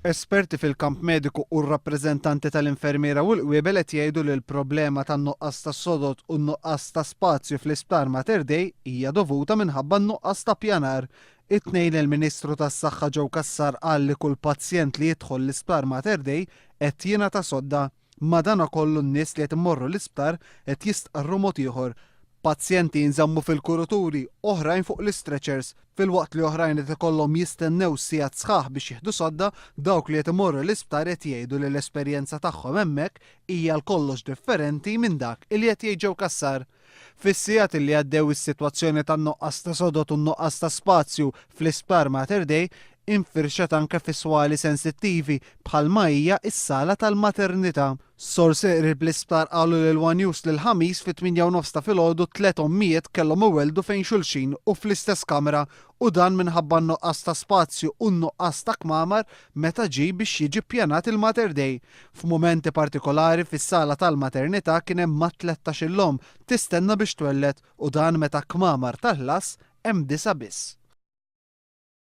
Esperti fil-kamp mediku u r-rappreżentanti tal-infermiera u l-qwiebel qed jgħidu li l-problema tan-nuqqas ta' sodod u n-nuqqas ta' spazju fl-isptar Mater Dei hija dovuta minħabba n-nuqqas ta' pjanar. It-tnejn il-Ministru tas-Saħħa Joe Cassar qal li kull pazjent li jidħol l-isptar Mater Dei qed jingħata sodda. Madankollu n-nies li qed immorru l-isptar qed jistqarru mod ieħor. Pazjenti jinżammu fil-kuraturi, oħrajn fuq l-stretchers, fil-waqt li oħrajn qed ikollhom jistennew sigħat sħaħ biex jieħdu sodda, dawk li qed imorru l-isptar qed jgħidu li l-esperjenza tagħhom hemmhekk hija l-kollox differenti minn dak li qed jgħid Joe Cassar. Fis-sigħat li għaddew is-sitwazzjoni tan-nuqqas ta' sodod u n-nuqqas ta' spazju fl-isptar Mater Dei infirxet anke fis-swali sensittivi bħalma hija s-sala tal-maternità. Sorsi qrib l-isptar qalu lil One News li l-ħamis fit-8:09 ta' filgħodu 3 ommijiet kellhom iweldu fejn xulxin u fl-istess kamra u dan minħabba n-nuqqas ta' spazju u n-nuqqas ta' kmamar meta ġie biex jiġi ppjanat il-Mater Dei. F'mumenti partikolari fis-sala tal-maternità kien hemm ma' 13 l-om tistenna biex twellet u dan meta kmamar tal-ħlas hemm 9 biss.